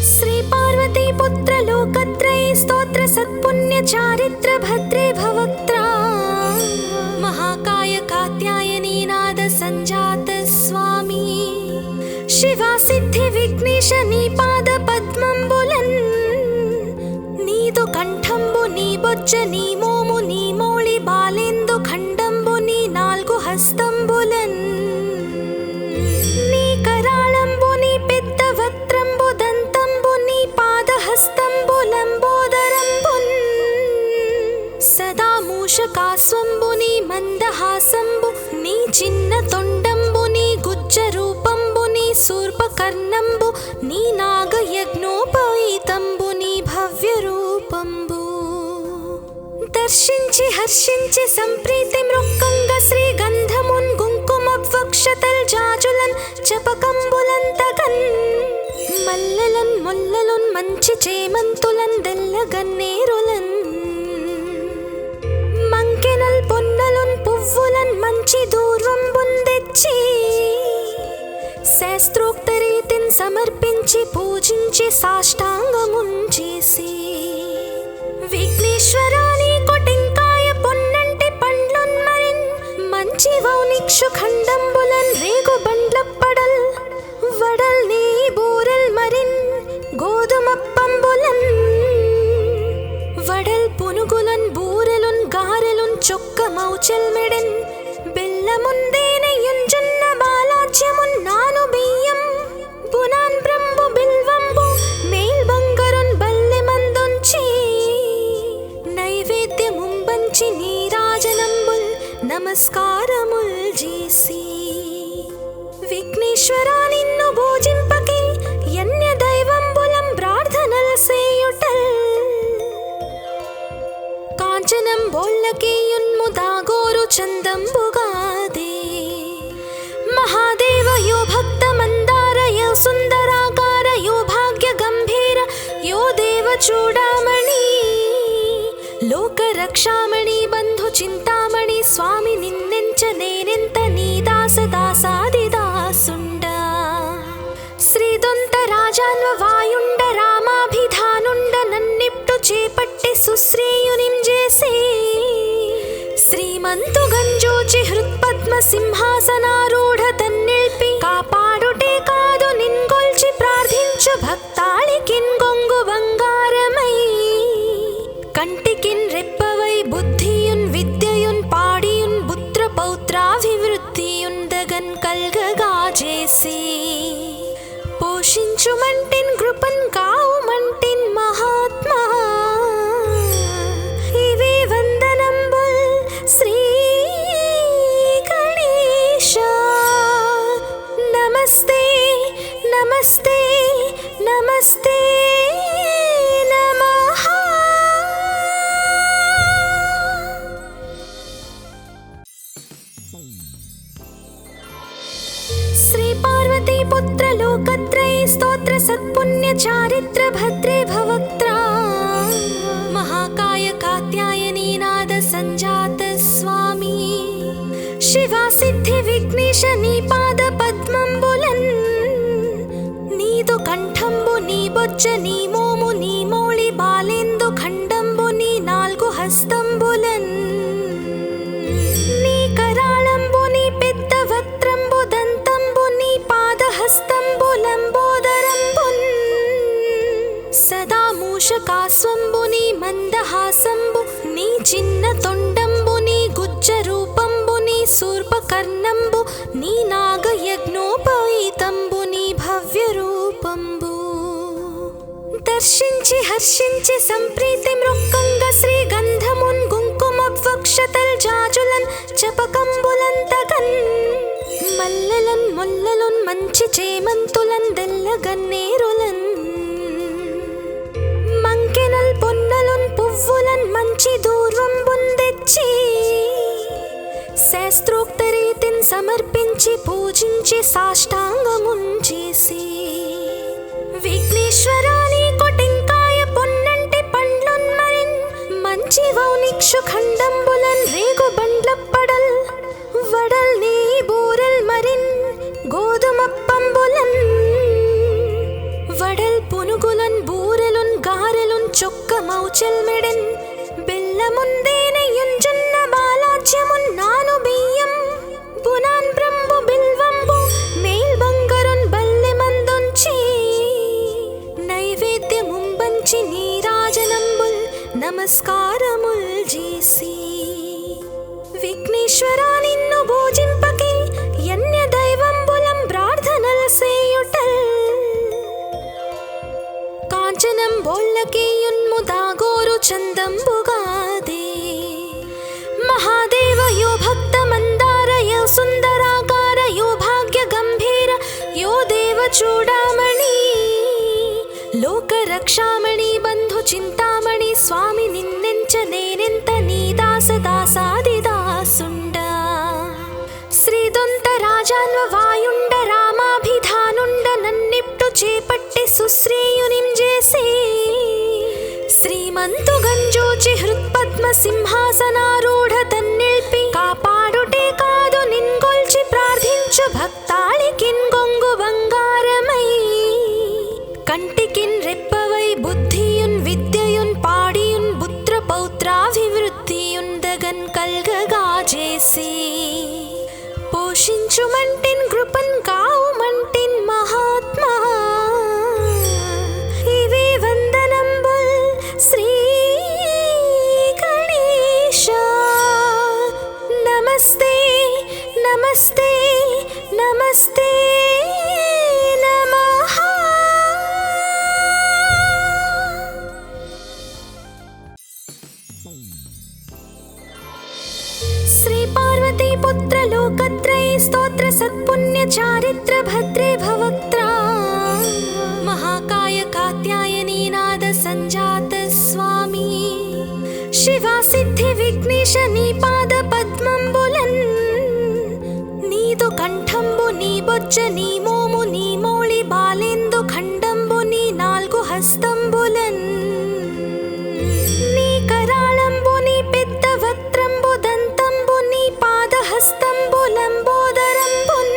श्री पार्वती पुत्र लोकत्रय स्तोत्र सत्पुण्य चारित्र भद्रे भवक्त्रा महाकाय कात्यायनी नाद संजात स्वामी शिवा सिद्धि विघ्नेश नी पाद पद्मंबुलन् नीदु कंठंबु नी बोज्ज नी मोमु नी मोळि बालेंदु खंडंबु नी नाल्गु हस्तंबुलन् नी कराळंबु नी पेद्द वक्त्रंबु दंतंबु नी पादहस्తంబు లంబోదరంబున్ सदा मूषकास्वंबु नी मंदहासंबु नी चिन्न तोंडंबु नी गुज्ज रूपंबु नी सूर्पकर्णंबु नी नागयज्ञोपवीतंबु नी भव्य रूपंबु दर्शिंచి హర్షించి సంప్రీతి మృక్కంగ శ్రీ గంధమున్ కుంకుమవక్షతల్ జాజులన్ చపకంబులంతగన్ మల్లెలన్ ముల్లలున్ మంచి చేమంతులన్ దెల్లగన్నేరులన్ మంకెనల్ పొన్నలున్ పువ్వులన్ మంచి దూర్వంబున్ తెచ్చి శాస్త్రోక్త రీతిన్ సమర్పించి పూజించి సాష్టాంగమున్ చేసి విఘ్నేశ్వరాని కొటింకాయ పొన్నంటి పండ్లున్ మరిన్ మంచి వౌనిక్షు ఖండంబులన్ రేగు బండ్లప్పడల్ వడల్ నీ బూరెల్ మరిన్ గోధుమప్పంబులన్ వడల్ పునుగులన్ బూరెలున్ గారెలున్ చొక్క మౌచెల్ మెడెన్ బెల్లముందేనెయ్యున్ జొన్న బాలాజ్యమున్ నాను బియ్యం బునాన్ బ్రంబు బిల్వంబు మేల్ బంగరున్ బల్లె మందుంచి నైవేద్యముంబంచి నీరాజనంబుల్ నమస్కారముల్ చేసి విఘ్నేశ్వరా నిన్ను పూజింపకి యన్య దైవంబులం ప్రార్థనల్ సేయుటల్ కాంచనం బోళ్ళకేయున్ము దాగోరు చందంబుగాదే మహాదేవ యో భక్త మందార యో సుందరాకార యో భాగ్య గంభీర యో దేవ చూడామణి లోక రక్షామణి బంధు చింతామణి స్వామి నిన్నెంచ నేనెంత నీ దాస దాసాదిదాసుండ శ్రీదొంత రాజాన్వ వాయుండ రామాభిధానుండ నన్నిప్టు చేపట్టి సుశ్రేయునిం చేసి శ్రీమంతు గంజోచి హృత్పద్మ సింహాసనారూఢ తన్నిల్పి కాపాడుటే కాదు నిన్గొల్చి ప్రార్థించు భక్తాళికిన్ గొంగు బంగారమై కంటికిన్ రెప్పవై బుద్ధియున్ విద్యయున్ పాడియున్ పుత్ర పౌత్రాభివృద్ధియున్ దగన్ కల్గగా చేసి పోషించుమంటిన్ కృపన్ కావుమంటిన్ మహాత్మా ఇవే వందనంబుల్ శ్రీ గణేశ నమస్తే నమస్తే నమస్తే నమః श्री पार्वती पुत्र लोकत्रय स्तोत्र सत्पुण्य चारित्र भद्रे भवक्त्रा महाकाय कात्यायनी नाद संजात स्वामी शिवा सिद्धि विघ्नेश नी पाद पद्मंबुलन् नीदु कंठंबु नी बोज्ज नी मोमु नी मोळि बालेंदु खंडंबु नी नाल्गु हस्तंबुलन् నీ కరాళంబు నీ పెద్ద వక్త్రంబు దంతంబు నీ పాదహస్తంబు లంబోదరంబున్ సదా మూషకాస్వంబు నీ మందహాసంబు నీ చిన్న తొండంబు నీ గుజ్జ రూపంబు నీ శూర్పకర్ణంబు నీ నాగయజ్ఞోపవీతంబు నీ భవ్య రూపంబు దర్శించి హర్షించి సంప్రీతి మృక్కంగ శ్రీ గంధమున్ కుంకుమవక్షతల్ జాజులన్ చపకంబులంతగన్ మల్లెలన్ ముల్లలున్ మంచి చేమంతులన్ దెల్లగన్నేరులన్ మంకెనల్ పొన్నలున్ పువ్వులన్ మంచి దూర్వంబున్ తెచ్చి శాస్త్రోక్త రీతిన్ సమర్పించి పూజించి సాష్టాంగమున్ చేసి విఘ్నేశ్వరాని కొటింకాయ పొన్నంటి పండ్లున్ మరిన్ మంచి వౌనిక్షు ఖండంబులన్ రేగు బండ్లప్పడల్ వడల్ నీ బూరెల్ మరిన్ గోధుమప్పంబులన్ మౌచెల్మెడెన్ బెల్లముందేనయుంజున్న బాలాజ్యమున్నాను బియ్యం బునాన్ బ్రంబు బిల్వంబు మేల్ బంగరున్ బల్లె మందుంచి నైవేద్యముంబంచి నీరాజనంబుల్ నమస్కారముల్ చేసి విఘ్నేశ్వరా నిన్ను భోజింపకే యన్య దైవంబులం ప్రార్థనల్ సేయుటల్ కాంచనం బోళ్ళకేయున్ముదాగోరు చందంబుగాదే మహాదేవ యో భక్త మందార యో సుందరాకార యో భాగ్య గంభీర యో దేవ చూడామణి లోక రక్షామణి బంధు చింతామణి స్వామి నిన్నెంచ నేనెంత నీ దాస దాసాది దాసుండ శ్రీదొంత రాజాన్వ వాయుండ రామాభిధానుండ నన్నిప్టు చేపట్టి సుశ్రీయునిం చేసి శ్రీమంతు గంజూచి హృత్పద్మ సింహాసనారూఢ తన్నిల్పి కాపాడుటే కాదు నిన్గొల్చి ప్రార్థించు భక్తాళికిన్ గొంగు బంగారమై కంటికిన్ రెప్పవై బుద్ధియున్ విద్యయున్ పాడియున్ పుత్ర పౌత్రాభివృద్ధియున్ దగన్ కల్గగా చేసి పోషించుమంటిన్ కృపన్ కావుమంటిన్ మహాత్మా ఇవే వందనంబుల్ శ్రీ గణేశ నమస్తే నమస్తే నమస్తే నమః. శ్రీ పార్వతీ పుత్ర లోకత్రయ స్తోత్ర సత్పుణ్య చారిత్ర భద్రే భవక్త్రా మహాకాయ కాత్యాయనీ నాద సంజాత స్వామి శివా సిద్ధి విఘ్నేశ నీ పాద పద్మంబులన్ నీదు కంఠంబు నీ బొజ్జ నీ మోము నీ మౌళి బాలేందు ఖండంబు నీ నాల్గు హస్తంబులన్ నీ కరాళంబు నీ పెద్ద వక్త్రంబు దంతంబు నీ పాదహస్తంబు లంబోదరంబున్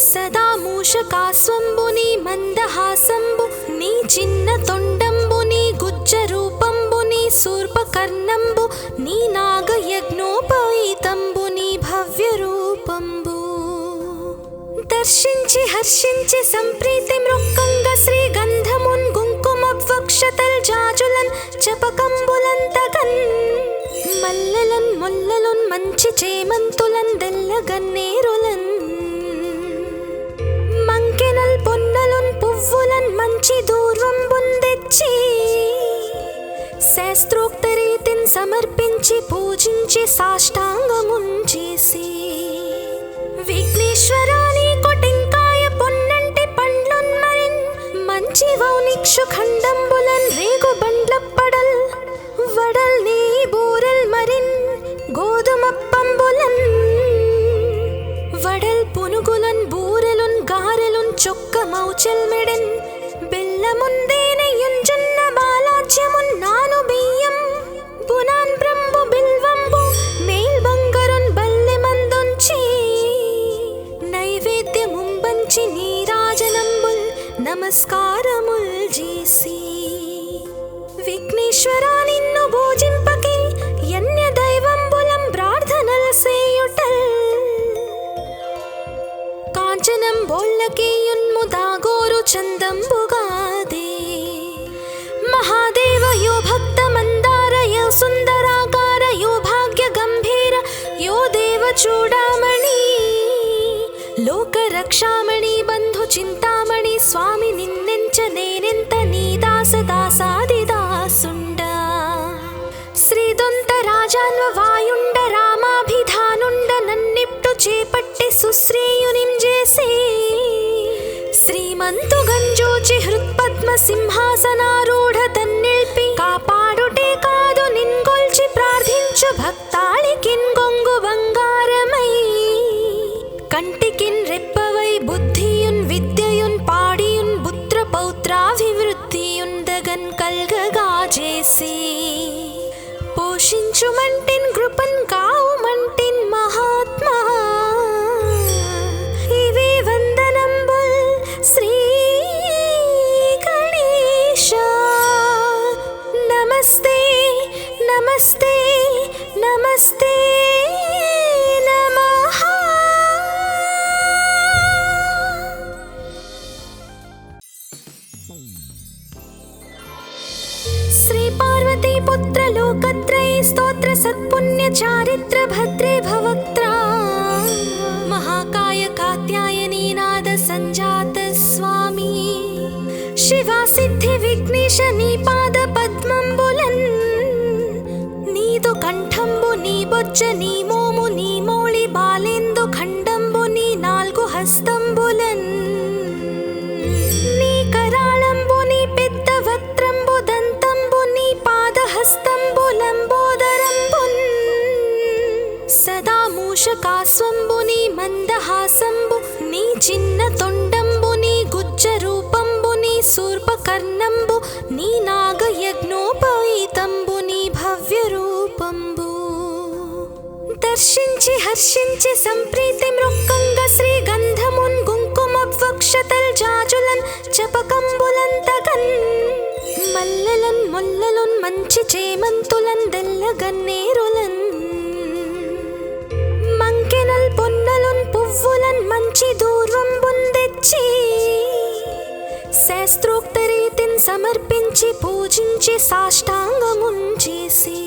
సదా మూషకాస్వంబు నీ మందహాసంబు నీ చిన్న తొండంబు నీ గుజ్జ రూపంబు నీ శూర్పకర్ణంబు నీ నాగయజ్ఞోపవీతంబు నీ భవ్య రూపంబు దర్శించి హర్షించి సంప్రీతి మృక్కంగ శ్రీ గంధమున్ కుంకుమవక్షతల్ జాజులన్ చపకంబులన్ తగన్ మల్లెలన్ ముల్లలున్ మంచి చేమంతులన్ దెల్లగన్నేరులన్ మంకెనల్ పొన్నలున్ పువ్వులన్ మంచి దూర్వంబున్ తెచ్చి శాస్త్రోక్త రీతిన్ సమర్పించి పూజించి సాష్టాంగమున్ చేసి విఘ్నేశ్వరా నీకు టెంకాయ పొన్నంటి పండ్లున్ మరిన్ మంచి వౌనిక్షు ఖండంబులన్ రేగు బండ్లప్పడల్ వడల్ నీ బూరెల్ మరిన్ గోధుమప్పంబులన్ వడల్ పునుగులన్ బూరెలున్ గారెలున్ చొక్క మౌచెల్మెడెన్ బెల్లముందేనయుంజున్న బాలాజ్యమున్నాను బియ్యం బునాన్ బ్రంబు బిల్వంబు మేల్ బంగరున్ బల్లె మందుంచి నైవేద్యముంబంచి నీరాజనంబుల్ నమస్కారముల్ చేసి విఘ్నేశ్వరా నిన్ను భోజింపకే యన్య దైవంబులం ప్రార్థనల్ సేయుటల్ కాంచనం బోళ్ళకేయున్ముదాగోరు చందంబుగాదే మహాదేవ యో భక్త మందార యో సుందరాకార యో భాగ్య గంభీర యో దేవ చూడామణి లోక రక్షామణి బంధు చింతామణి స్వామి నిన్నెంచ నేనెంత నీ దాస దాసాది దాసుండ శ్రీదొంత రాజాన్వ వాయుండ రామాభిధానుండ నన్నిప్టు చేపట్టి సుశ్రీయునిం చేసి శ్రీమంతు గంజూచి హృత్పద్మ సింహాసనారూఢ తన్నిల్పి కాపాడుటే కాదు నిన్గొల్చి ప్రార్థించు భక్తాళికిన్ గొంగు బంగారమై కంటికిన్ రెప్పవై బుద్ధియున్ విద్యయున్ పాడియున్ పుత్ర పౌత్రాభివృద్ధియున్ దగన్ కల్గగా చేసి పోషించుమంటిన్ కృపన్ కావుమంటిన్ మహాత్మా ఇవే వందనంబుల్ శ్రీ గణేశ. पुत्र लोकत्रये स्तोत्र सत्पुण्य चारित्र भद्रे भवक्त्रा महाकाय कात्यायनी नाद संजात स्वामी शिवा सिद्धि विघ्नेश नी पाद पद्मंबुलन नीदु कंठंबु नी बोज्ज नी मोमु नी मोळि बालेंदु खंडंबु नी नाल्गु हस्తంబులన్ నీ కరాళంబు నీ పెద్ద వక్త్రంబు దంతంబు నీ పాదహస్తంబులంబోదరంబున్ సదా మూషకాస్వంబు నీ మందహాసంబు నీ చిన్న తొండంబు నీ గుజ్జ రూపంబు నీ శూర్పకర్ణంబు నీ నాగయజ్ఞోపవీతంబు నీ భవ్య రూపంబు దర్శించి హర్షించి సంప్రీతి మృక్కంగ శ్రీగంధమున్ కుంకుమవక్షతల్ జాజులన్ చపకంబులంతగన్ మల్లెలన్ ముల్లలున్ మంచి చేమంతులన్ దెల్లగన్నేరులన్ మంకెనల్ పొన్నలున్ పువ్వులన్ మంచి దూర్వంబున్ తెచ్చి శాస్త్రోక్త రీతిన్ సమర్పించి పూజించి సాష్టాంగమున్ చేసి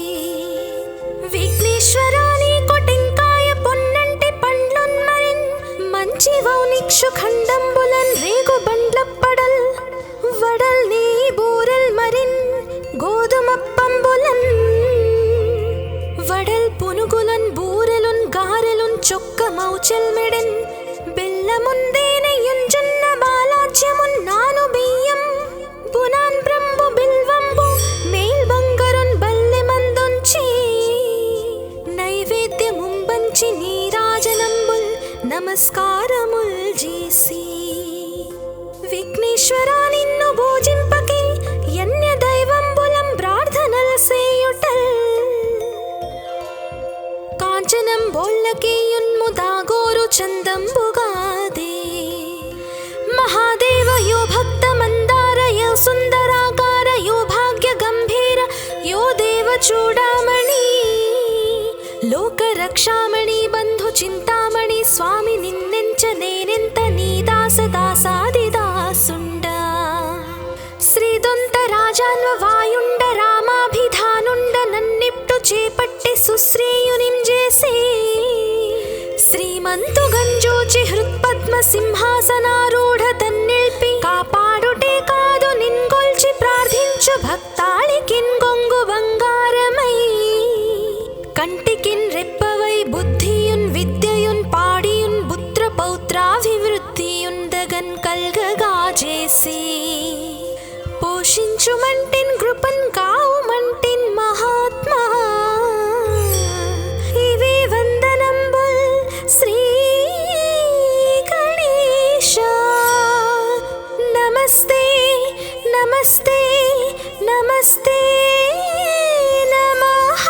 విఘ్నేశ్వరాని కొటెంకాయ పొన్నంటి పండ్లున్ మరిన్ మంచి వౌనిక్షు ఖండంబులన్ రేగు బండ్లప్పడల్ వడల్ నీ బూరల్ మరిన్ గోధుమప్పంబులన్ వడల్ పునుగులన్ బూరెలున్ గారెలున్ చొక్క మౌచల్ మెడన్ బెల్లముందేనయున్ జొన్న బాలాజ్యమున్ నాను బియ్యం బునాన్ బ్రంబు బిల్వంబు మేల్ బంగరున్ బల్లె మందుంచి నైవేద్యముంబంచి నీరాజనంబుల్ నమస్కారముల్ చేసి విఘ్నేశ్వరా నిన్ను భోజింపకే యన్య దైవంబులం ప్రార్థనల సేయుటల్ కాంచనం బోల్లకేయున్ముదాగోరు చందంబుగాదే మహాదేవ యో భక్త మందార యో సుందరాకార యో భాగ్య గంభీర యో దేవ చూడామణి లోక రక్షామణి బంధు చింతామణి స్వామి నిన్నెంచ నేనెంత నీ దాస దాసాది దాసుండ శ్రీదొంత రాజాన్వ వాయుండ రామాభిధానుండ నన్నిప్టు చేపట్టి సుశ్రేయునిం చేసి శ్రీమంతు గంజోచి హృత్పద్మ సింహాసనారూఢ తన్నిల్పి కాపాడుటే కాదు నిన్గొల్చి ప్రార్థించు భక్తాళికిన్ గొంగు బంగారమై కంటికిన్ రెప్పవై బుద్ధియున్ విద్యయున్ పాడియున్ పుత్ర పౌత్రాభివృద్ధియున్ దగన్ కల్గగా చేసి పోషించుమంటిన్ కృపన్ కావుమంటిన్ మహాత్మా ఇవే వందనంబుల్ శ్రీ గణేశ నమస్తే నమస్తే నమస్తే నమః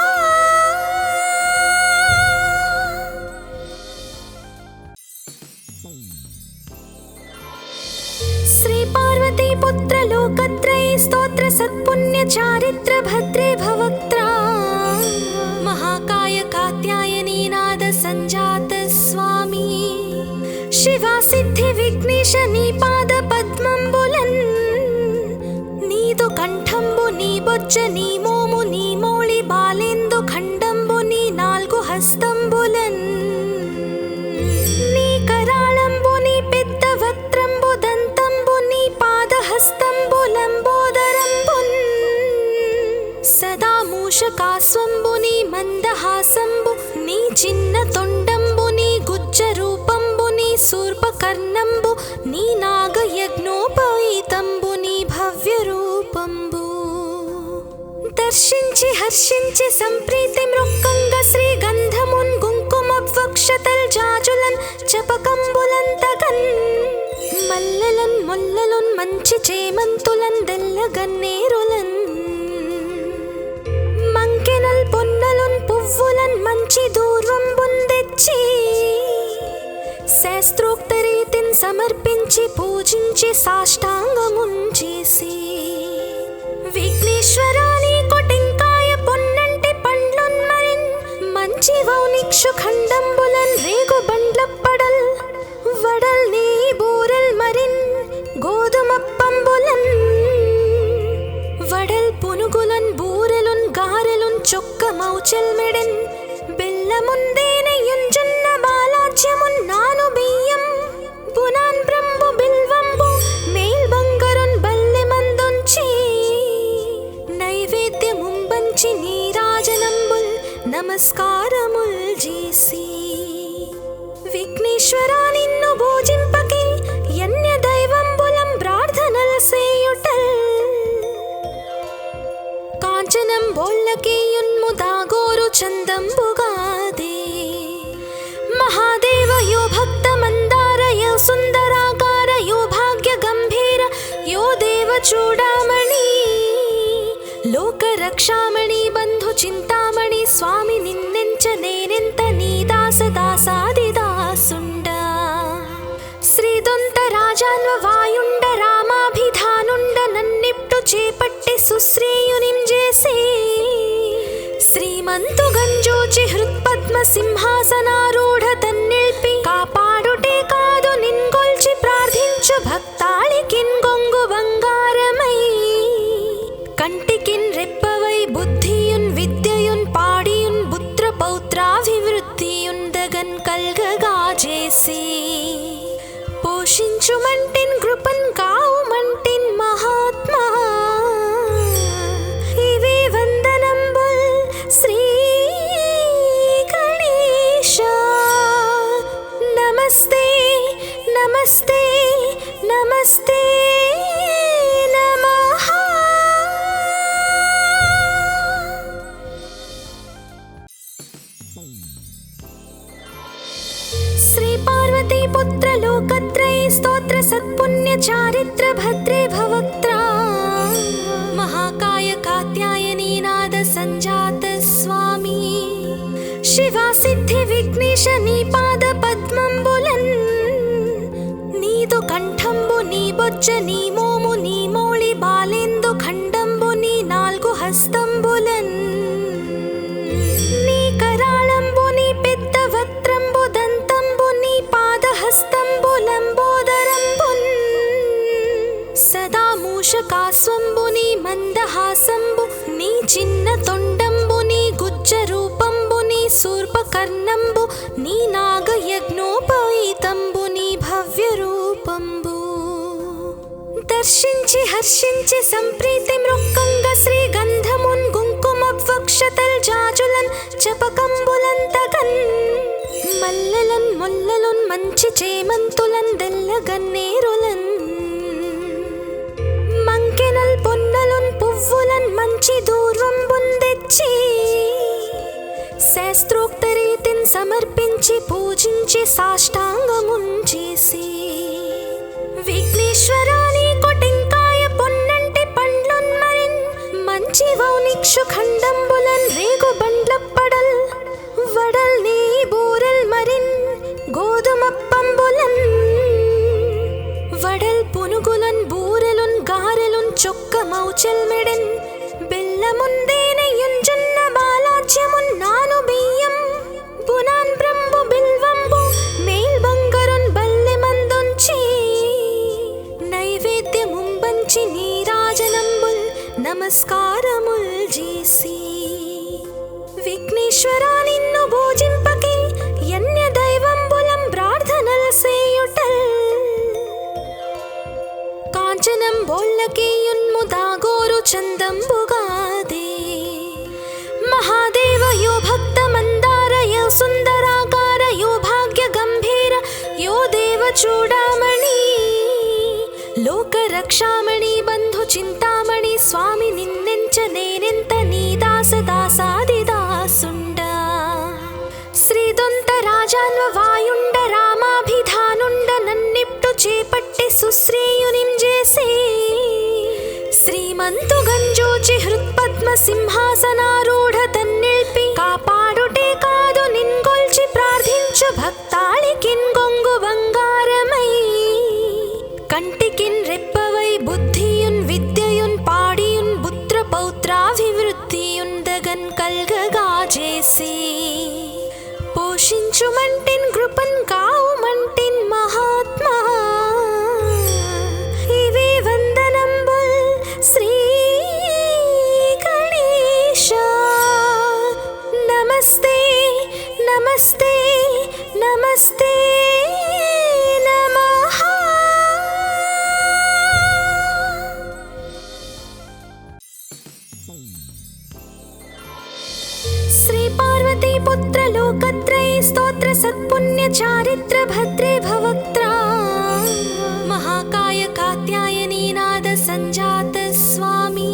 श्री पार्वती पुत्र लोकत्रये स्तोत्र सत्पुण्य चारित्र भद्रे भवक्त्रा महाकाय कात्यायनी नाद संजात स्वामी शिवा सिद्धि विघ्नेश नी पाद पद्मंबुलन् नीदु कंठंबु नी बोज्ज नी मोमु नी मोळि बालेंदु खंडंबु नी नाल्गु हस्తంబులన్ నీ కరాళంబు నీ పెద్ద వక్త్రంబు దంతంబు నీ పాదహస్తంబులంబోదరంబున్ సదా మూషకాస్వంబు నీ మందహాసంబు నీ చిన్న తొండంబు నీ గుజ్జ రూపంబు నీ శూర్పకర్ణంబు నీ నాగయజ్ఞోపవీతంబు నీ భవ్య రూపంబు దర్శించి హర్షించి సంప్రీతి మృక్కంగ శ్రీగంధమున్ కుంకుమవక్షతల్ జాజులన్ చపకంబులంతగన్ మల్లెలన్ ముల్లలున్ మంచి చేమంతులన్ దెల్లగన్నేరులన్ మంకెనల్ పొన్నలున్ పువ్వులన్ మంచి దూర్వంబున్ తెచ్చి శాస్త్రోక్త రీతిన్ సమర్పించి పూజించి సాష్టాంగమున్ చేసి విఘ్నేశ్వరాని కొటెంకాయ పొన్నంటి పండ్లున్ మరిన్ మంచి వౌనిక్షు ఖండంబులన్ రేగు బండ్లప్పడల్ వడల్ నీ బూరల్ మరిన్ గోధుమప్పంబులన్ వడల్ పునుగులన్ బూరెలున్ చెల్మెడెన్ బెల్లముందేనయుంజున్న బాలాజ్యమున్ నాను బియ్యం బునాన్ బ్రంబు బిల్వంబు మేల్ బంగరున్ బల్లె మందుంచి నైవేద్యముంబంచి నీరాజనంబుల్ నమస్కారముల్ చేసి విఘ్నేశ్వరా నిన్ను భోజింపకే యన్య దైవంబులం ప్రార్థనల సేయుటల్ కాంచనం బోళ్ళకేయున్ము దాగోరు చందంబుగాదే మహాదేవ యో భక్త మందార యో సుందరాకార యో భాగ్య గంభీర యో దేవ చూడామణి లోక రక్షామణి బంధు చింతామణి స్వామి నిన్నెంచ నేనెంత నీ దాస దాసాదిదాసుండ శ్రీదొంత రాజాన్వ వాయుండ రామాభిధానుండ నన్నిప్టు చేపట్టి సుశ్రీయునిం చేసే శ్రీమంతు గంజోచి హృత్పద్మ సింహాసనారూఢ తన్నిల్పి కాపాడుటే కాదు నిన్గొల్చి ప్రార్థించు భక్తాళికిన్ గొంగు బంగారమై కంటికిన్ రెప్పవై బుద్ధియున్ విద్యయున్ పాడియున్ పుత్ర పౌత్రాభివృద్ధియున్ దగన్ కల్గగా చేసి పోషించుమంటిన్ కృపన్ కావుమంటిన్ మహాత్మా ఇవే వందనంబుల్ శ్రీ గణేశ నమస్తే నమస్తే నమస్తే నమః. శ్రీ పార్వతీ పుత్ర లోకత్రయ స్తోత్ర సత్పుణ్య చారిత్ర భద్రే భవక్త్రా మహాకాయ కాత్యాయనీ నాద సంజాత స్వామి శివా సిద్ధి విఘ్నేశ నీ పాద పద్మంబులన్ నీదు కంఠంబు నీ బొజ్జ నీ మోము నీ మోళి బాలేందు ఖండంబు నీ నాల్గు హస్తంబులన్ నీ కరాళంబు నీ పెద్ద వక్త్రంబు దంతంబు నీ పాదహస్తంబులంబోదరంబున్ సదా మూషకాస్వంబు నీ మందహాసంబు నీ చిన్న తొండంబు నీ గుజ్జ రూపంబు నీ శూర్పకర్ణంబు నీ నాగయజ్ఞోపవీతంబు నీ భవ్య రూపంబు దర్శించి హర్షించి సంప్రీతి మృక్కంగ శ్రీ గంధమున్ కుంకుమవక్షతల్ జాజులన్ చపకంబులంతగన్ మల్లెలన్ ముల్లలున్ మంచి చేమంతులన్ దెల్లగన్నేరులన్ మంకెనల్ పొన్నలున్ పువ్వులన్ మంచి దూర్వంబున్ తెచ్చి శాస్త్రోక్త రీతిన్ సమర్పించి పూజించి సాష్టాంగమున్ చేసి విఘ్నేశ్వరా నీకు టెంకాయ పొన్నంటి పండ్లున్ మరిన్ మంచి వౌనిక్షు ఖండంబులన్ రేగు బండ్లప్పడల్ వడల్ నీ బూరెల్ మరిన్ గోధుమప్పంబులన్ వడల్ పునుగులన్ బూరెలున్ గారెలున్ చొక్క మౌచెల్ మెడెన్ బెల్లముందేనయుంజున్న బాలాజ్యమున్ నాను బియ్యం బునాన్ బ్రంబు బిల్వంబు మేల్ బంగరున్ బల్లె మందుంచి నైవేద్యముంబంచి నీరాజనంబుల్ నమస్కారముల్ చేసి విఘ్నేశ్వరా నిన్ను భోజింపకే యన్య దైవంబులం ప్రార్థనల సేయుటల్ కాంచనం బోళ్ళకేయున్ము దాగోరు చందంబుగాదే మహాదేవ యో భక్త మందార యో సుందరాకార యో భాగ్య గంభీర యో దేవ చూడామణి లోక రక్షామణి బంధు చింతామణి స్వామి నిన్నెంచ నేనెంత నీ దాస దాసాదిదాసుండ శ్రీదొంత రాజాన్వ వాయుండ రామాభిధానుండ నన్నిప్టు చేపట్టి సుశ్రీయునిం చేసే శ్రీమంతు గంజోచి హృత్పద్మ సింహాసనారూఢ తన్నిల్పి కాపాడుటే కాదు నిన్గొల్చి ప్రార్థించు భక్తాళికిన్ గొంగు బంగారమై కంటికిన్ రెప్పవై బుద్ధియున్ విద్యయున్ పాడియున్ పుత్ర పౌత్రాభివృద్ధియున్ దగన్ కల్గగా చేసి పోషించుమంటిన్ కృపన్ కావుమంటిన్ మహాత్మా ఇవే వందనంబుల్ శ్రీ గణేశ सत्पुण्य चारित्र भद्रे भवक्त्रा महाकाय कात्यायनी नाद संजात स्वामी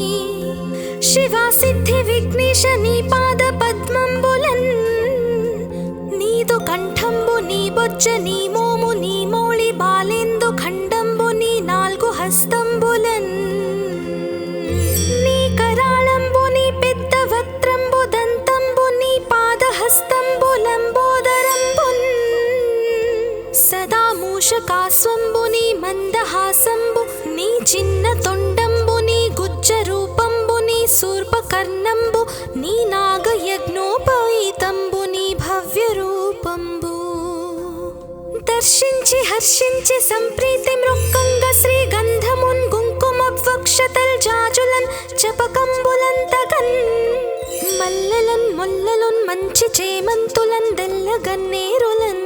शिवा सिद्धि विघ्नेश नी पाद पद्मंबुलन् नीदु कंठंबु नी बొజ్జ నీ మోము నీ మోళి బాలేందు ఖండంబు నీ నాలుగు హస్తంబులన్ నీ కరాళంబు నీ పెద్ద వక్త్రంబు దంతంబు నీ పాదహస్తంబు లంబోదరంబున్ సదా మూషకాస్వంబు నీ మందహాసంబు నీ చిన్న తొండంబు నీ గుజ్జ రూపంబు నీ శూర్పకర్ణంబు నీ నాగయజ్ఞోపవీతంబు నీ భవ్య రూపంబు దర్శించి హర్షించి సంప్రీతి మృక్కంగ శ్రీగంధమున్ కుంకుమవక్షతల్ జాజులన్ చపకంబులంతగన్ మల్లెలన్ ముల్లలున్ మంచి చేమంతులన్ దెల్లగన్నేరులన్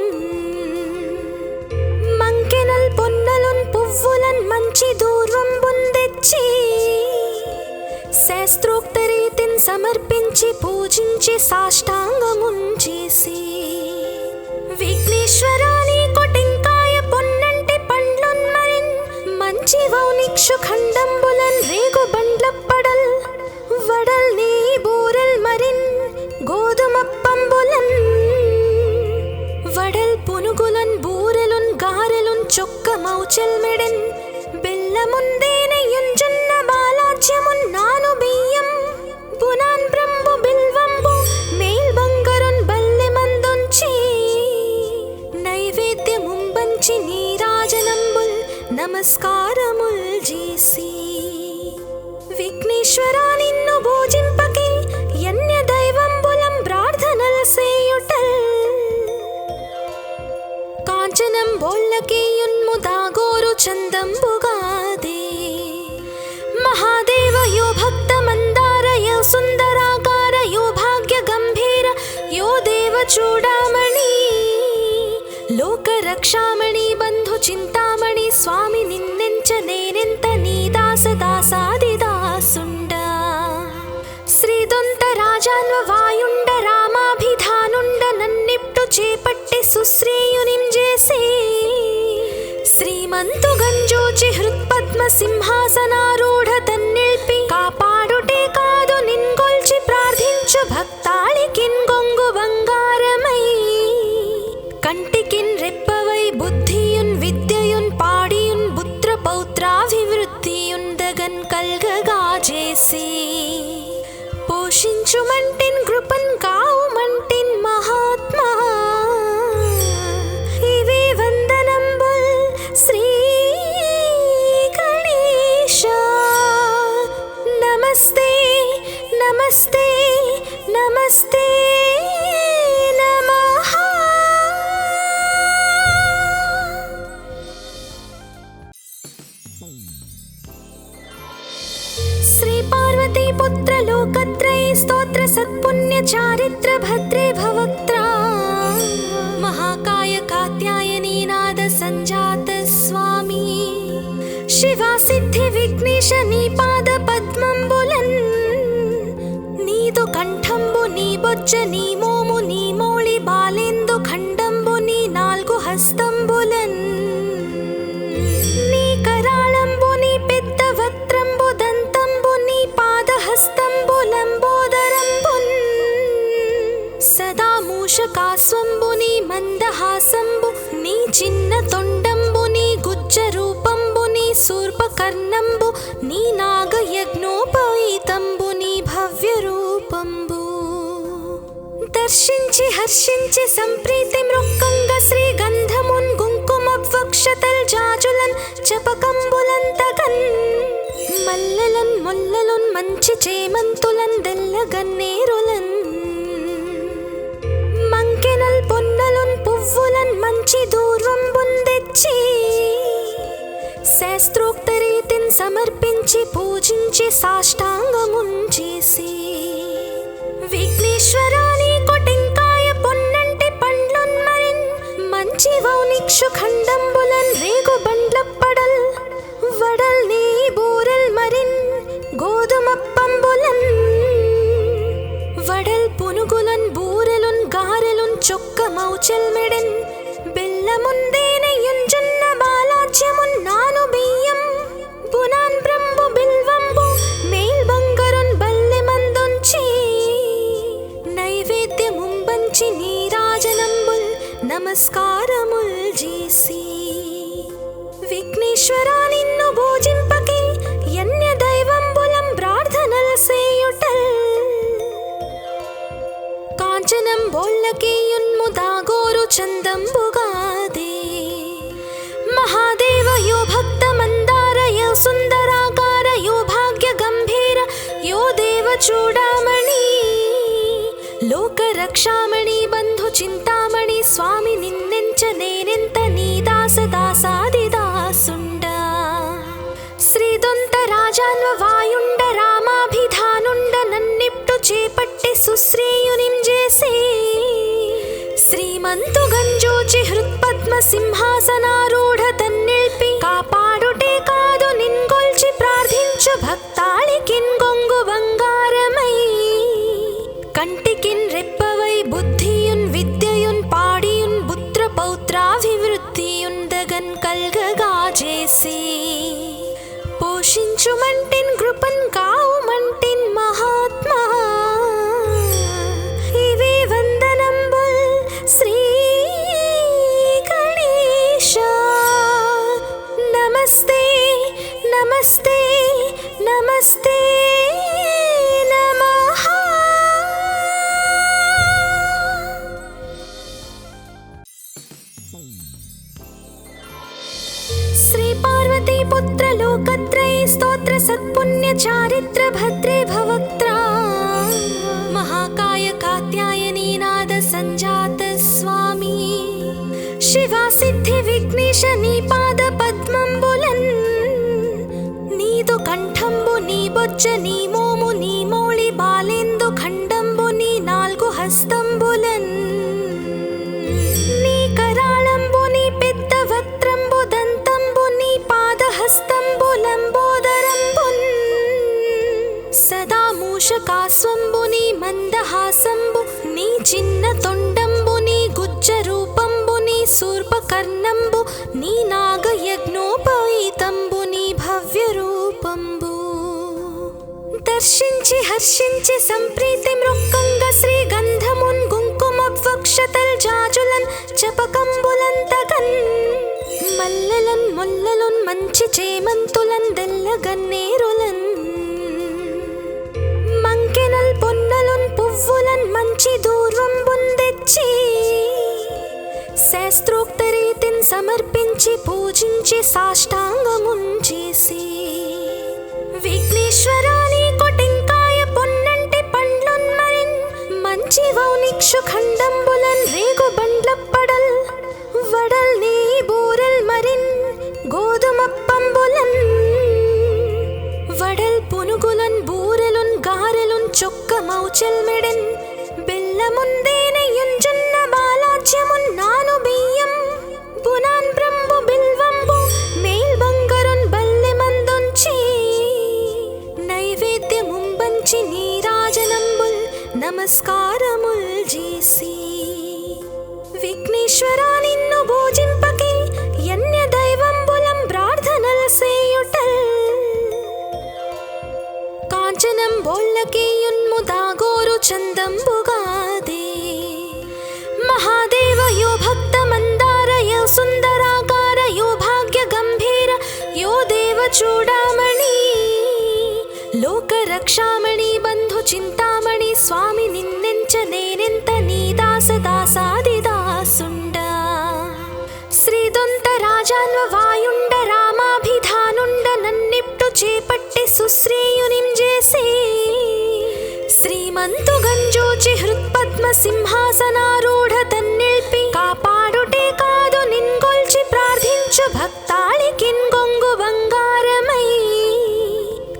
మంకెనల్ పొన్నలున్ పువ్వులన్ మంచి దూర్వంబున్ తెచ్చి శాస్త్రోక్త రీతిన్ సమర్పించి పూజించి సాష్టాంగమున్ చేసి విఘ్నేశ్వరాని కొటింకాయ పొన్నంటి పండ్లున్ మరిన్ మంచి వౌనిక్షు ఖండంబులన్ రేగు బండ్లప్పడల్ వడల్ నీ బూరెల్ మరిన్ గోధుమప్పంబులన్ వడల్ పునుగులన్ బూరెలున్ గారెలున్ చొక్క మౌచెల్ మెడెన్ బెల్లముందేనయున్ జొన్న బాలాజ్యమున్ నాను బియ్యం బునాన్ బ్రంబు బిల్వంబు మేల్ బంగరున్ బల్లె మందుంచి నైవేద్యముంబంచి నీరాజనంబుల్ నమస్కారముల్ చేసి విఘ్నేశ్వరా నిన్ను భోజింపకే యన్య దైవంబులం ప్రార్థనల్ సేయుటల్ కాంచనం బోళ్ళకేయున్ముదాగోరు చందంబుగాదే మహాదేవ యో భక్త మందార యో సుందరాకార యో భాగ్య గంభీర యో దేవ చూడామణి లోక రక్షామణి బంధు చింతామణి స్వామి నిన్నెంచ నేనెంత నీ దాస దాసాది దాసుండ శ్రీదొంత రాజాన్వ వాయుండ రామాభిధానుండ నన్నిప్టు చేపట్టి సుశ్రేయునిం చేసి శ్రీమంతు గంజోచి హృత్పద్మ సింహాసనారూఢ తన్నిల్పి కాపాడుటే కాదు నిన్గొల్చి ప్రార్థించు భక్తాళికిన్ గొంగు బంగారమై కంటికిన్ రెప్పవై బుద్ధియున్ విద్యయున్ పాడియున్ పుత్ర పౌత్రాభివృద్ధియున్ దగన్ కల్గగా చేసి పోషించుమంటిన్ కృపన్ కావుమంటిన్ మహాత్మా ఇవే వందనంబుల్ శ్రీ గణేశ నమస్తే నమస్తే నమస్తే నమః శ్రీ పార్వతీ పుత్ర లోకత్రయ స్తోత్ర సత్పుణ్య చారిత్ర భద్రే భవక్త్రా महाकाय कात्यायनी नाद संजात स्वामी शिवा सिद्धि विघ्नेश नी पाद पद्मंबुलन् नीदु कंठंबु नी बొజ్జ నీ మోము నీ మోళి బాలేందు ఖండంబు నీ నాలుగు హస్తంబులన్ నీ కరాళంబు నీ పెద్ద వక్త్రంబు దంతంబు నీ పాదహస్తంబు లంబోదరంబున్ సదా మూషకాస్వంబు నీ మందహాసంబు నీ చిన్న తొండంబు నీ గుజ్జ రూపంబు నీ శూర్పకర్ణంబు నీ నాగయజ్ఞోపవీతంబు నీ భవ్య రూపంబు దర్శించి హర్షించి సంప్రీతి మృక్కంగ శ్రీగంధమున్ కుంకుమవక్షతల్ జాజులన్ చపకంబులంతగన్ మల్లెలన్ ముల్లలున్ మంచి చేమంతులన్ దెల్లగన్నేరులన్ మంకెనల్ పొన్నలున్ పువ్వులన్ మంచి దూర్వంబున్ తెచ్చి శాస్త్రోక్త రీతిన్ సమర్పించి పూజించి సాష్టాంగమున్ చేసి విఘ్నేశ్వరాని కొటింకాయ పొన్నంటి పండ్లున్ మరిన్ మంచి వౌనిక్షు ఖండంబులన్ రేగు బండ్లప్పడల్ వడల్ నీ బూరెల్ మరిన్ గోధుమప్పంబులన్ వడల్ పునుగులన్ బూరెలున్ గారెలున్ చొక్క మౌచెల్ మెడెన్ విఘ్నేశ్వరా నిన్ను భోజింపకే యన్య దైవంబులం ప్రార్థనల్ సేయుటల్ కాంచనం బోల్లకేయున్ముదాగోరు చందంబుగాదే మహాదేవ యో భక్త మందార యో సుందరాకార యో భాగ్య గంభీర యో దేవ చూడామణి లోక రక్షామణి బంధు చింతామణి స్వామి నిన్నెంచ నేనెంత నీ దాస దాసాది దాసుండ శ్రీదొంత రాజాన్వ వాయుండ రామాభిధానుండ నన్నిప్టు చేపట్టి సుశ్రేయునిం చేసే శ్రీమంతు గంజోచి హృత్పద్మ సింహాసనారూఢ తన్నిల్పి కాపాడుటే కాదు నిన్గొల్చి ప్రార్థించు భక్తాళికిన్ గొంగు బంగారమై కంటికిన్ రెప్పవై బుద్ధియున్ విద్యయున్ పాడియున్ పుత్ర పౌత్రాభివృద్ధియున్ దగన్ కల్గగా చేసి పోషించుమంటిన్ కృపన్ కావుమంటిన్ మహాత్మా ఇవే వందనంబుల్ శ్రీ గణేశ నమస్తే నమస్తే నమస్తే నమః శ్రీ పార్వతీ పుత్ర లోకత్రయీ స్తోత్ర సత్పుణ్య చారిత్ర భద్రే భవక్త్రా మహాకాయ కాత్యాయనీ నాద సంజాత స్వామి శివా సిద్ధి విఘ్నేశ నీ పాద పద్మంబులన్ నీదు కంఠంబు నీ బొజ్జ నీ మోము నీ మౌళి బాలేందు ఖండంబు నీ నాల్గు హస్తంబులన్ నీ కరాళంబు నీ పెద్ద వక్త్రంబు దంతంబు నీ పాదహస్తంబు లంబోదరంబున్ సదా మూషకాస్వంబు నీ మందహాసంబు నీ చిన్న తొండంబు నీ గుజ్జ రూపంబు నీ శూర్పకర్ణంబు నీ నాగయజ్ఞోపవీతంబు నీ భవ్య రూపంబు దర్శించి హర్షించి సంప్రీతి మృక్కంగ శ్రీగంధమున్ కుంకుమవక్షతల్ జాజులన్ చపకంబులంతగన్ మల్లెలన్ ముల్లలున్ మంచి చేమంతులన్ దెల్లగన్నేరులన్ మంకెనల్ పొన్నలున్ పువ్వులన్ మంచి దూర్వంబున్ తెచ్చి శాస్త్రోక్త రీతిన్ సమర్పించి పూజించి సాష్టాంగమున్ చేసి విఘ్నేశ్వరా నీకు టెంకాయ పొన్నంటి పండ్లున్ మరిన్ మంచి వౌనిక్షు ఖండంబులన్ రేగు బండ్లప్పడల్ వడల్ నీ బూరల్ మరిన్ గోధుమప్పంబులన్ వడల్ పునుగులన్ బూరెలున్ గారెలున్ చొక్క మౌచల్ మెడన్ బెల్లముందేనయున్ జొన్న బాలాజ్యమున్ నాను బియ్యం బునాన్ బ్రంబు బిల్వంబు మేల్ బంగరున్ బల్లె మందుంచి నైవేద్యముంబంచి నీరాజనంబుల్ నమస్కారముల్ చేసి విఘ్నేశ్వరా నిన్ను భోజింపకే యన్య దైవంబులం ప్రార్థనల్ సేయుటల్ కాంచనం బోల్లకేయున్ముదాగోరు చందంబుగాదే మహాదేవ యో భక్త మందార యో సుందరాకార యో భాగ్య గంభీర యో దేవ చూడామణి లోక రక్షామణి బంధు చింతామణి స్వామి నిన్నెంచ నేనెంత నీ దాస దాసాది దాసుండ శ్రీదొంత రాజాన్వ వాయుండ రామాభిధానుండ నన్నిప్టు చేపట్టి సుశ్రేయునిం చేసే శ్రీమంతు గంజోచి హృత్పద్మ సింహాసనారూఢ తన్నిల్పి కాపాడుటే కాదు నిన్గొల్చి ప్రార్థించు భక్తాళికిన్ గొంగు బంగారమై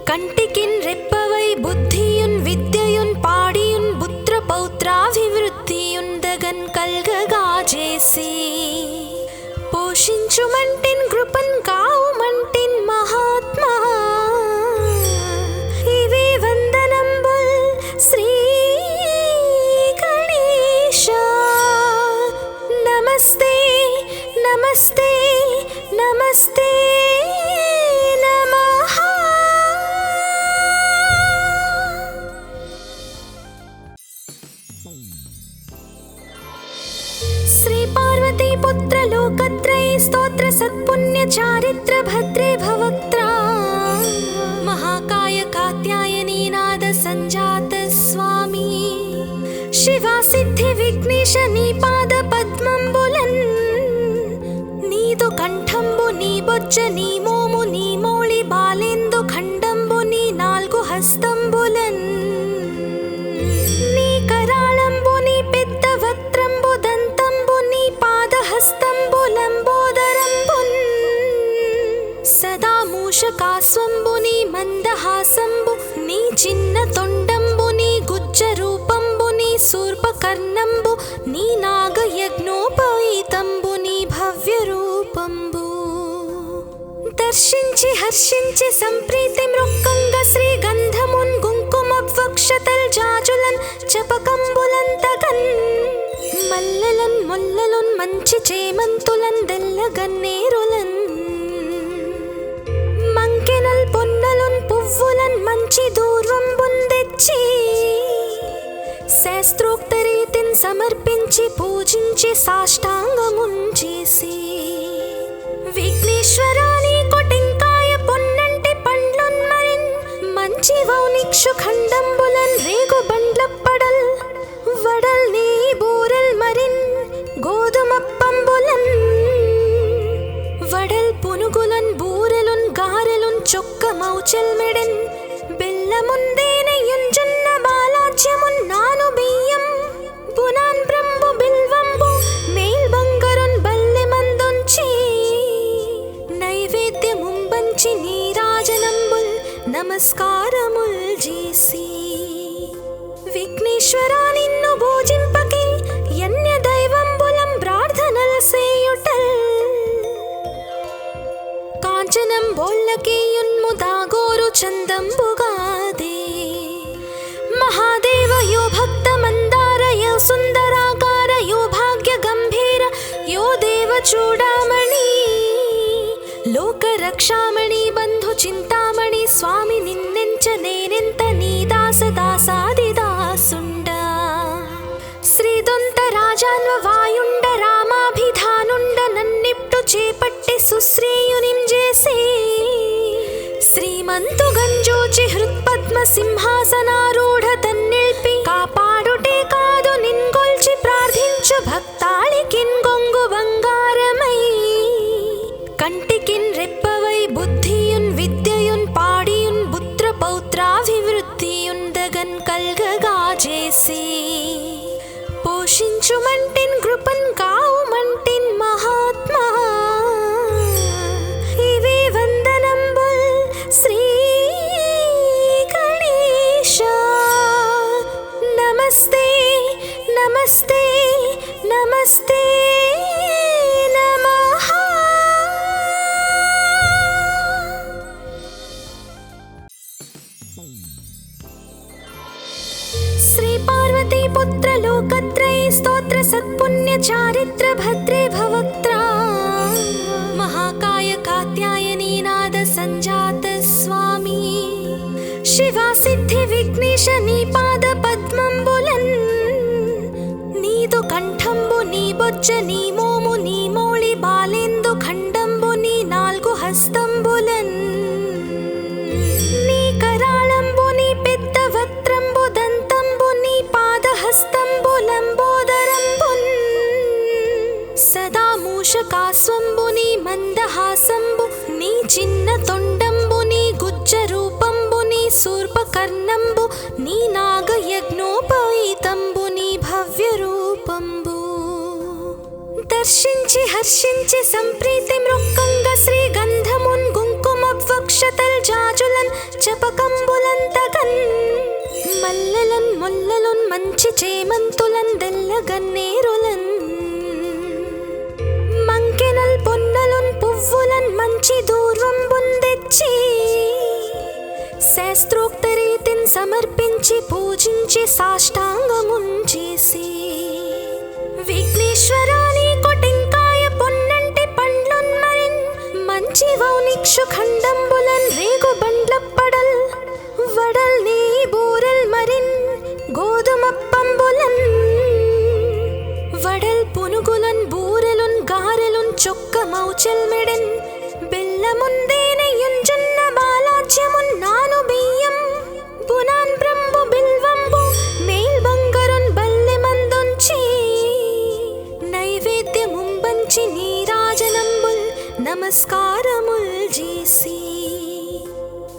కంటికిన్ రెప్పవై బుద్ధియున్ విద్యయున్ పాడియున్ పుత్ర పౌత్రాభివృద్ధియున్ దగన్ కల్గగా చేసి పోషించుమంటిన్ కృపన్ కావుమంటిన్ మహాత్మా ఇవే వందనంబుల్ శ్రీ గణేశ నమస్తే నమస్తే నమస్తే నమః శ్రీ పార్వతీ పుత్ర లోకత్రయీ स्तोत्र सत्पुण्य चारित्र भद्रे भवक्त्रा महाकाय कात्यायनी नाद संजात स्वामी शिवा सिद्धि विघ्नेश नी पाद पद्मंबुलन् नीदु कंठंबु नी बोज्ज नी मोमु नी मोळि बालेंदु खंडंबु नी नाल्गु हस्తంబులन् నీ కరాళంబు నీ పెద్ద వక్త్రంబు దంతంబు నీ పాదహస్తంబులంబోదరంబున్ సదా మూషకాస్వంబు నీ మందహాసంబు నీ చిన్న తొండంబు నీ గుజ్జ రూపంబు నీ శూర్పకర్ణంబు నీ నాగయజ్ఞోపవీతంబు నీ భవ్య రూపంబు దర్శించి హర్షించి సంప్రీతి మృక్కంగ శ్రీగంధమున్ కుంకుమవక్షతల్ జాజులన్ చపకంబులంతగన్ మల్లెలన్ ముల్లలున్ మంచి చేమంతులన్ దెల్లగన్నేరులన్ మంకెనల్ పొన్నలున్ పువ్వులన్ మంచి దూర్వంబున్ తెచ్చి శాస్త్రోక్త రీతిన్ సమర్పించి పూజించి సాష్టాంగమున్ చేసి విఘ్నేశ్వరాని కొటెంకాయ పొన్నంటి పండ్లున్ మరిన్ మంచి వౌనిక్షు ఖండంబులన్ రేగు బండ్లప్పడల్ వడల్ నీ బూరల్ మరిన్ గోధుమప్పంబులన్ వడల్ పునుగులన్ బూరెలున్ గారెలున్ చొక్క మౌచల్ మెడెన్ బెల్లముందేనెయ్యున్ జొన్న బాలాజ్యమున్ నాను బియ్యం బునాన్ బ్రంబు బిల్వంబు మేల్ బంగరున్ బల్లె మందుంచి నైవేద్యముంబంచి నీరాజనంబుల్ నమస్కారముల్ చేసి విఘ్నేశ్వరా నిన్ను భోజింపకి యన్య దైవంబులం ప్రార్థనల్ సేయుటల్ కాంచనం బోళ్ళకేయున్ముదాగోరు చందంబుగాదే మహాదేవ యో భక్త మందార యో సుందరాకార యో భాగ్య గంభీర యో దేవ చూడామణి లోక రక్షామణి బంధు చింతామణి స్వామి నిన్నెంచ నేనెంత నీ దాస దాసాదిదాసుండ శ్రీదొంత రాజాన్వ వాయుండ రామాభిధానుండ నన్నిప్టు చేపట్టి సుశ్రీయునిం చేసి శ్రీమంతు గంజోచి హృత్పద్మ సింహాసనారూఢ తన్నిల్పి కాపాడుటే కాదు నిన్గొల్చి ప్రార్థించు భక్తాళికిన్ గొంగు బంగారమై కంటికిన్ రెప్పవై బుద్ధియున్ విద్యయున్ పాడియున్ పుత్ర పౌత్రాభివృద్ధియున్ దగన్ కల్గగా చేసి పోషించుమంటిన్ కృపన్ కావుమంటిన్ మహాత్మా ఇవే వందనంబుల్ శ్రీ గణేశ నమస్తే నమస్తే నమస్తే నమః श्री पार्वती पुत्र लोकत्रयी स्तोत्र सत्पुण्य चारित्र भद्रे भवक्त्रा महाकाय कात्यायनी नाद संजात स्वामी शिवा सिद्धि विघ्नेश नी पाद पद्मंबुलन् नीदु कंठंबु नी बोज्ज नी मोमु नी मोळि बालेंदु खंडंबु नी नाल्गु हस्తంబులन् నీ కరాళంబు నీ పెద్ద వక్త్రంబు దంతంబు నీ పాదహస్తంబులంబోదరంబున్ సదా మూషకాస్వంబు నీ మందహాసంబు నీ చిన్న తొండంబు నీ గుజ్జ రూపంబు నీ శూర్పకర్ణంబు నీ నాగయజ్ఞోపవీతంబు నీ భవ్య రూపంబు దర్శించి హర్షించి సంప్రీతి మృక్కంగ శ్రీగంధమున్ కుంకుమవక్షతల్ జాజులన్ చపకంబులంతగన్ మల్లెలన్ ముల్లలున్ మంచి చేమంతులన్ దెల్లగన్నేరులన్ మంకెనల్ పొన్నలున్ పువ్వులన్ మంచి దూర్వంబున్ తెచ్చి శాస్త్రోక్త రీతిన్ సమర్పించి పూజించి సాష్టాంగమున్ చేసి విఘ్నేశ్వరాని కొటెంకాయ పొన్నంటి పండ్లున్ మరిన్ మంచి వౌనిక్షు ఖండంబులన్ రేగు బండ్లప్పడల్ వడల్ నీ బూరల్ మరిన్ గోధుమప్పంబులన్ వడల్ పునుగులన్ బూరెలున్ గారెలున్ చొక్కమౌచెల్మెడెన్ బెల్లముందేనెయుంజున్న బాలాజ్యమున్నాను బియ్యం బునాన్ బ్రంబు బిల్వంబు మేల్ బంగరున్ బల్లెమందుంచి నైవేద్యముంబంచి నీరాజనంబుల్ నమస్కారముల్ చేసి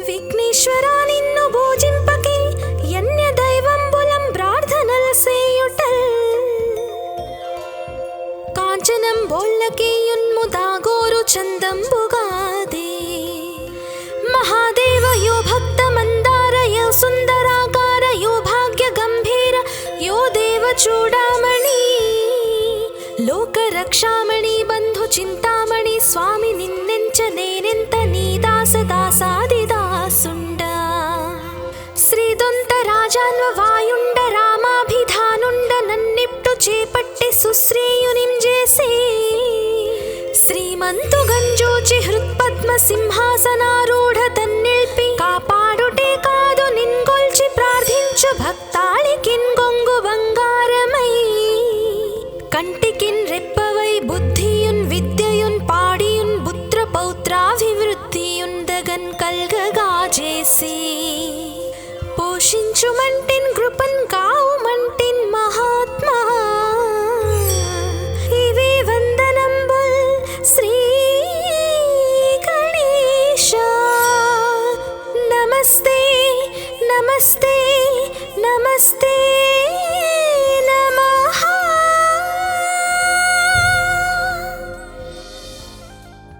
విఘ్నేశ్వరా నిన్ను పూజింపకే యన్య దైవంబులం ప్రార్థనల్ సేయుటల్ కాంచనం బోళ్ళకేయున్ముదాగోరు చందంబుగాదే మహాదేవ యో భక్త మందార యో సుందరాకార యో భాగ్య గంభీర యో దేవ చూడామణి లోక రక్షామణి బంధు చింతామణి స్వామి నిన్నెంచ నేనెంత నీ దాస దాసాదిదాసుండ శ్రీదొంత రాజాన్వ వాయుండ రామాభిధానుండ నన్నిప్టు చేపట్టి సుశ్రేయునిం చేసి శ్రీమంతు గంజోచి హృత్పద్మ సింహాసనారూఢ తన్నిల్పి కాపాడుటే కాదు నిన్గొల్చి ప్రార్థించు భక్తాళికిన్ గొంగు బంగారమై కంటికిన్ రెప్పవై బుద్ధియున్ విద్యయున్ పాడియున్ పుత్ర పౌత్రాభివృద్ధియున్ దగన్ కల్గగా చేసి పోషించుమంటిన్ కృపన్ కావుమంటిన్ మహాత్మా ఇవే వందనంబుల్ శ్రీ గణేశ నమస్తే నమస్తే నమస్తే